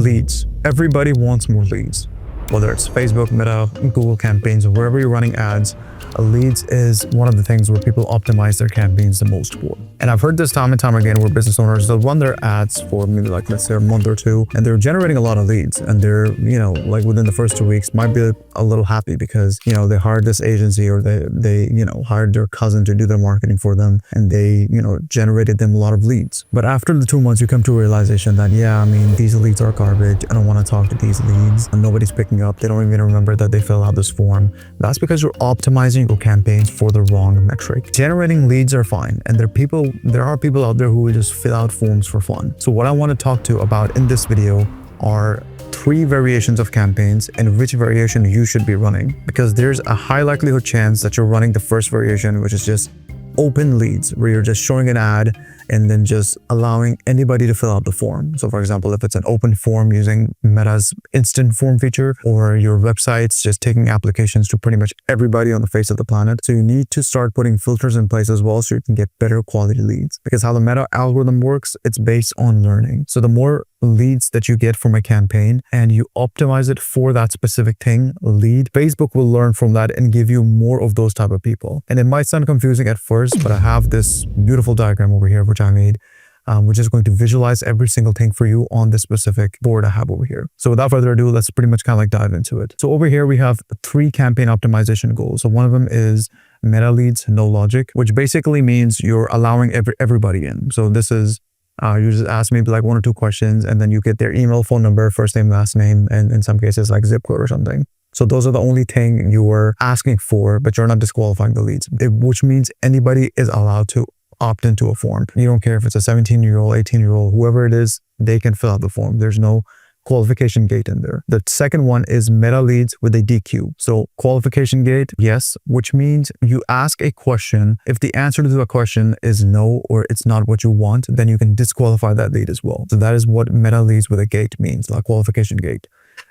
leads. Everybody wants more leads. Whether it's Facebook, Meta, Google campaigns, or wherever you're running ads, leads is one of the things where people optimize their campaigns the most for. And I've heard this time and time again where business owners, they'll run their ads for maybe like, let's say a month or two, and they're generating a lot of leads. And they're, like within the first 2 weeks might be a little happy because, they hired this agency or they hired their cousin to do their marketing for them. And they, generated them a lot of leads. But after the 2 months, you come to a realization that, these leads are garbage. I don't want to talk to these leads. And nobody's picking up. They don't even remember that they fill out this form. That's because you're optimizing your campaigns for the wrong metric. Generating leads are fine. And there are people out there who will just fill out forms for fun. So what I want to talk to about in this video are 3 variations of campaigns and which variation you should be running, because there's a high likelihood chance that you're running the first variation, which is just open leads, where you're just showing an ad and then just allowing anybody to fill out the form. So for example, if it's an open form using Meta's instant form feature, or your website's just taking applications to pretty much everybody on the face of the planet. So you need to start putting filters in place as well so you can get better quality leads, because how the Meta algorithm works, it's based on learning. So the more leads that you get from a campaign and you optimize it for that specific lead, Facebook will learn from that and give you more of those type of people. And it might sound confusing at first, but I have this beautiful diagram over here which I made, which is going to visualize every single thing for you on this specific board I have over here. So without further ado, let's pretty much kind of like dive into it. So over here we have 3 campaign optimization goals. So one of them is meta leads, no logic, which basically means you're allowing everybody in. So this is you just ask maybe like 1 or 2 questions, and then you get their email, phone number, first name, last name, and in some cases like zip code or something. So those are the only thing you were asking for, but you're not disqualifying the leads, which means anybody is allowed to opt into a form. You don't care if it's a 17-year-old, 18-year-old, whoever it is, they can fill out the form. There's no qualification gate in there. The second one is meta leads with a DQ. So qualification gate, yes, which means you ask a question. If the answer to the question is no, or it's not what you want, then you can disqualify that lead as well. So that is what meta leads with a gate means, like qualification gate.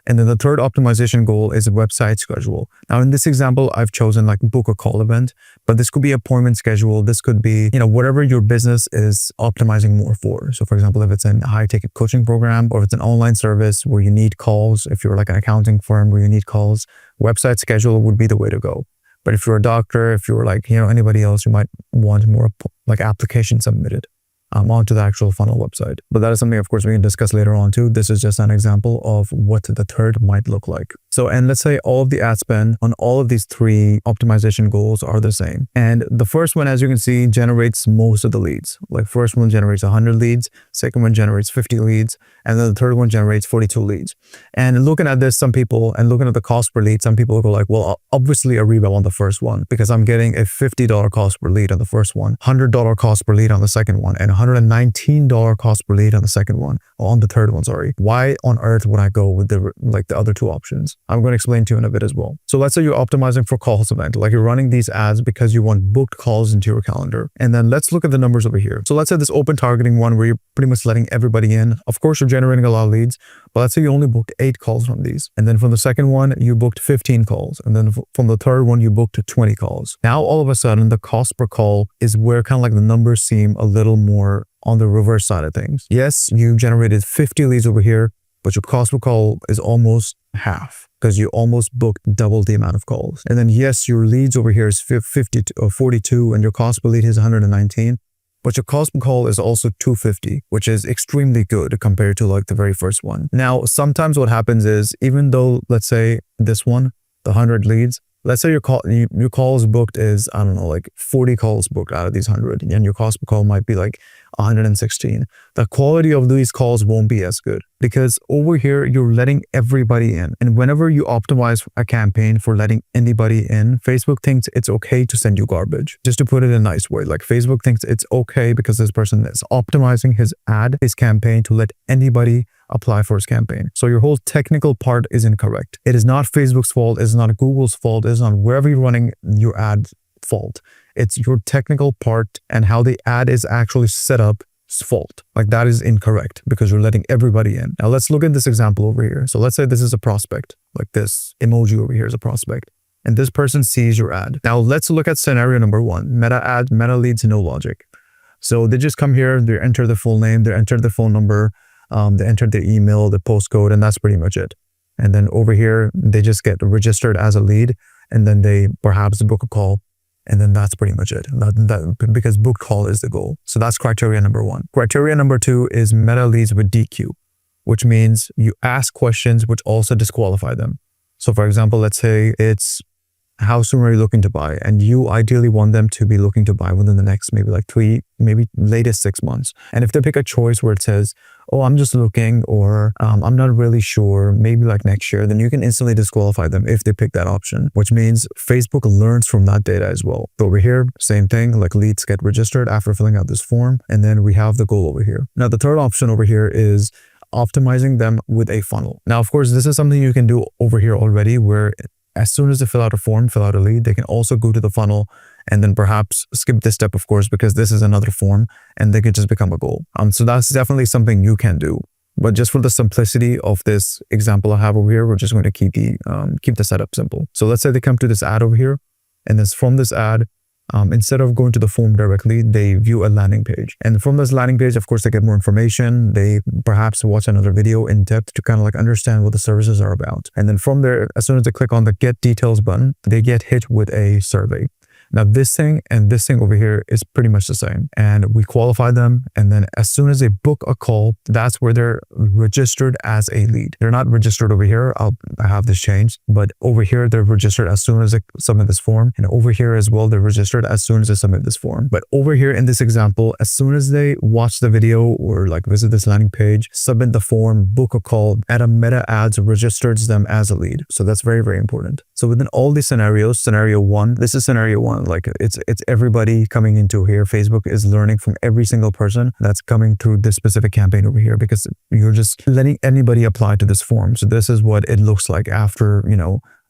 And then the third optimization goal is website schedule. Now in this example, I've chosen like book a call event, but this could be appointment schedule. This could be, whatever your business is optimizing more for. So for example, if it's a high ticket coaching program, or if it's an online service where you need calls, if you're like an accounting firm where you need calls, website schedule would be the way to go. But if you're a doctor, if you're like, anybody else, you might want more like application submitted onto the actual funnel website. But that is something, of course, we can discuss later on too. This is just an example of what the third might look like. So, and let's say all of the ad spend on all of these 3 optimization goals are the same. And the first one, as you can see, generates most of the leads. Like first one generates 100 leads, second one generates 50 leads, and then the third one generates 42 leads. And looking at this, some people, and looking at the cost per lead, some people go like, well, obviously Ariba on the first one, because I'm getting a $50 cost per lead on the first one, $100 cost per lead on the second one, and $119 cost per lead on the second one, on the third one, sorry. Why on earth would I go with the other 2 options? I'm going to explain to you in a bit as well. So let's say you're optimizing for calls event, like you're running these ads because you want booked calls into your calendar. And then let's look at the numbers over here. So let's say this open targeting one where you're pretty much letting everybody in. Of course, you're generating a lot of leads, but let's say you only booked 8 calls from these. And then from the second one, you booked 15 calls. And then from the third one, you booked 20 calls. Now, all of a sudden, the cost per call is where kind of like the numbers seem a little more on the reverse side of things. Yes, you generated 50 leads over here, but your cost per call is almost half because you almost booked double the amount of calls. And then yes, your leads over here is 50 or 42 and your cost per lead is 119, but your cost per call is also 250, which is extremely good compared to like the very first one. Now, sometimes what happens is, even though, let's say this one, the 100 leads, let's say your calls booked is, I don't know, like 40 calls booked out of these 100, and your cost per call might be like 116. The quality of these calls won't be as good because over here, you're letting everybody in. And whenever you optimize a campaign for letting anybody in, Facebook thinks it's okay to send you garbage. Just to put it in a nice way, like Facebook thinks it's okay because this person is optimizing his campaign to let anybody apply for his campaign. So your whole technical part is incorrect. It is not Facebook's fault. It's not Google's fault. It's not wherever you're running your ad fault. It's your technical part and how the ad is actually set up fault. Like that is incorrect because you're letting everybody in. Now let's look at this example over here. So let's say this is a prospect, like this emoji over here is a prospect. And this person sees your ad. Now let's look at scenario number 1, meta ad, meta leads, no logic. So they just come here, they enter the full name, they enter the phone number, They enter their email, the postcode, and that's pretty much it. And then over here, they just get registered as a lead, and then they perhaps book a call. And then that's pretty much it. Because booked call is the goal. So that's criteria number 1. Criteria number 2 is meta leads with DQ, which means you ask questions which also disqualify them. So for example, let's say it's how soon are you looking to buy? And you ideally want them to be looking to buy within the next maybe like 3, maybe latest 6 months. And if they pick a choice where it says, oh, I'm just looking, or I'm not really sure, maybe like next year, then you can instantly disqualify them if they pick that option, which means Facebook learns from that data as well. So over here, same thing, like leads get registered after filling out this form. And then we have the goal over here. Now, the third option over here is optimizing them with a funnel. Now, of course, this is something you can do over here already, where as soon as they fill out a form, fill out a lead, they can also go to the funnel and then perhaps skip this step, of course, because this is another form and they can just become a goal. So that's definitely something you can do. But just for the simplicity of this example I have over here, we're just going to keep the setup simple. So let's say they come to this ad over here, and then from this ad, instead of going to the form directly, they view a landing page. And from this landing page, of course, they get more information. They perhaps watch another video in depth to kind of like understand what the services are about. And then from there, as soon as they click on the Get Details button, they get hit with a survey. Now this thing and this thing over here is pretty much the same, and we qualify them. And then as soon as they book a call, that's where they're registered as a lead. They're not registered over here. I have this changed, but over here, they're registered as soon as they submit this form. And over here as well, they're registered as soon as they submit this form. But over here in this example, as soon as they watch the video or like visit this landing page, submit the form, book a call, Meta Meta Ads registers them as a lead. So that's very, very important. So within all these scenarios, scenario 1, this is scenario 1. Like it's everybody coming into here. Facebook is learning from every single person that's coming through this specific campaign over here, because you're just letting anybody apply to this form. So this is what it looks like after,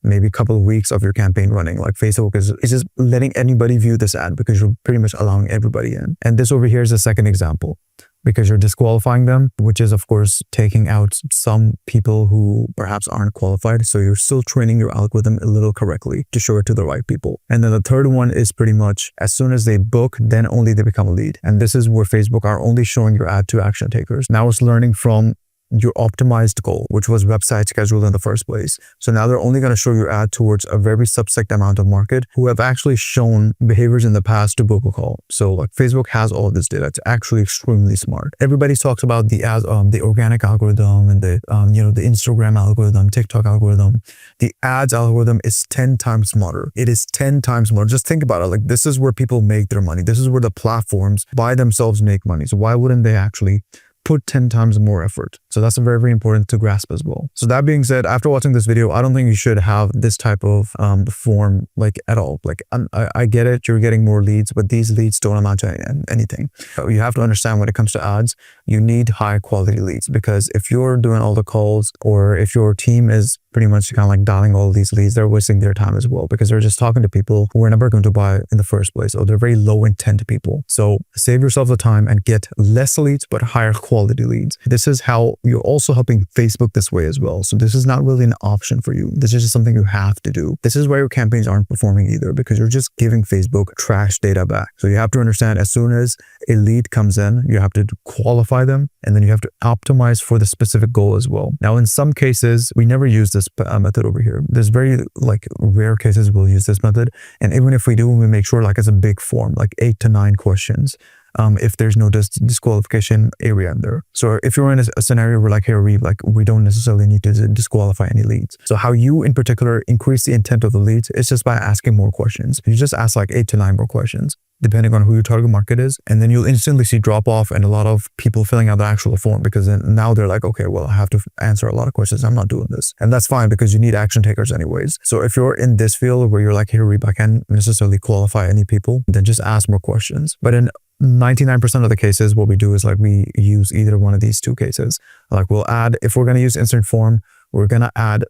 maybe a couple of weeks of your campaign running. Like Facebook is just letting anybody view this ad because you're pretty much allowing everybody in. And this over here is a second example, because you're disqualifying them, which is of course taking out some people who perhaps aren't qualified. So you're still training your algorithm a little correctly to show it to the right people. And then the third one is pretty much as soon as they book, then only they become a lead. And this is where Facebook are only showing your ad to action takers. Now it's learning from your optimized goal, which was website schedule in the first place. So now they're only going to show your ad towards a very subset amount of market who have actually shown behaviors in the past to book a call. So like Facebook has all of this data. It's actually extremely smart. Everybody talks about the ads, the organic algorithm and the Instagram algorithm, TikTok algorithm. The ads algorithm is 10 times smarter. It is 10 times more. Just think about it. Like this is where people make their money. This is where the platforms by themselves make money. So why wouldn't they actually put 10 times more effort? So that's very, very important to grasp as well. So that being said, after watching this video, I don't think you should have this type of form like at all. Like I get it, you're getting more leads, but these leads don't amount to anything. So you have to understand when it comes to ads, you need high quality leads, because if you're doing all the calls or if your team is pretty much kind of like dialing all these leads, they're wasting their time as well, because they're just talking to people who are never going to buy in the first place, or they're very low intent people. So save yourself the time and get less leads, but higher quality leads. This is how you're also helping Facebook this way as well. So this is not really an option for you. This is just something you have to do. This is why your campaigns aren't performing either, because you're just giving Facebook trash data back. So you have to understand, as soon as a lead comes in, you have to qualify them, and then you have to optimize for the specific goal as well. Now, in some cases, we never use this method over here. There's very like rare cases we'll use this method. And even if we do, we make sure like it's a big form, like 8 to 9 questions. If there's no disqualification area in there. So if you're in a scenario where like, hey, we don't necessarily need to disqualify any leads. So how you in particular increase the intent of the leads is just by asking more questions. You just ask like 8 to 9 more questions, depending on who your target market is. And then you'll instantly see drop off and a lot of people filling out the actual form, because then now they're like, okay, well, I have to answer a lot of questions. I'm not doing this. And that's fine, because you need action takers anyways. So if you're in this field where you're like, hey, I can't necessarily qualify any people, then just ask more questions. But in 99% of the cases, what we do is like we use either one of these two cases. Like we'll add, if we're going to use instant form, we're going to add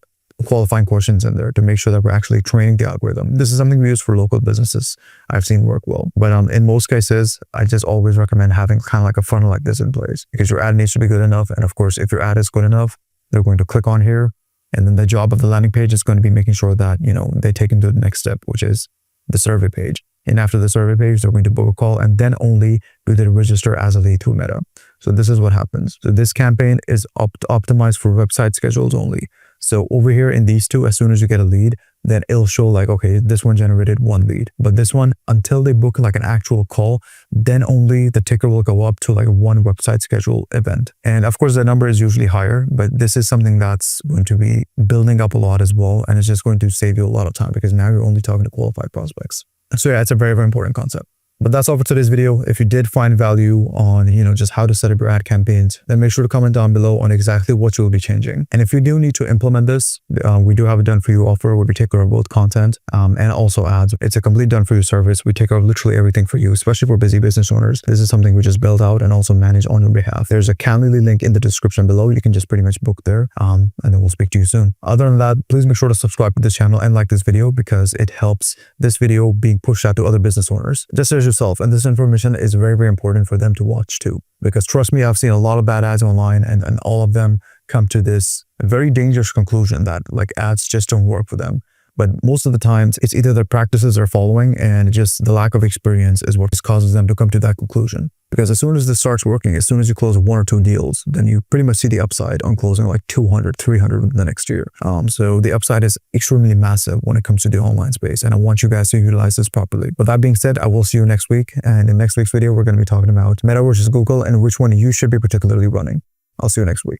qualifying questions in there to make sure that we're actually training the algorithm. This is something we use for local businesses. I've seen work well. But in most cases, I just always recommend having kind of like a funnel like this in place, because your ad needs to be good enough. And of course, if your ad is good enough, they're going to click on here. And then the job of the landing page is going to be making sure that, they take into the next step, which is the survey page. And after the survey page, they're going to book a call, and then only do they register as a lead through Meta. So this is what happens. So this campaign is optimized for website schedules only. So over here in these two, as soon as you get a lead, then it'll show like, okay, this one generated 1 lead, but this one, until they book like an actual call, then only the ticker will go up to like 1 website schedule event. And of course the number is usually higher, but this is something that's going to be building up a lot as well. And it's just going to save you a lot of time because now you're only talking to qualified prospects. So yeah, it's a very, very important concept. But that's all for today's video. If you did find value on, just how to set up your ad campaigns, then make sure to comment down below on exactly what you'll be changing. And if you do need to implement this, we do have a done for you offer where we take care of both content and also ads. It's a complete done for you service. We take care of literally everything for you, especially for busy business owners. This is something we just build out and also manage on your behalf. There's a Calendly link in the description below. You can just pretty much book there and then we'll speak to you soon. Other than that, please make sure to subscribe to this channel and like this video because it helps this video being pushed out to other business owners. Just as yourself, and this information is very, very important for them to watch too. Because trust me, I've seen a lot of bad ads online and all of them come to this very dangerous conclusion that like ads just don't work for them. But most of the times it's either the practices they're following and just the lack of experience is what causes them to come to that conclusion. Because as soon as this starts working, as soon as you close 1 or 2 deals, then you pretty much see the upside on closing like 200, 300 the next year. So the upside is extremely massive when it comes to the online space. And I want you guys to utilize this properly. With that being said, I will see you next week. And in next week's video, we're going to be talking about Meta versus Google and which one you should be particularly running. I'll see you next week.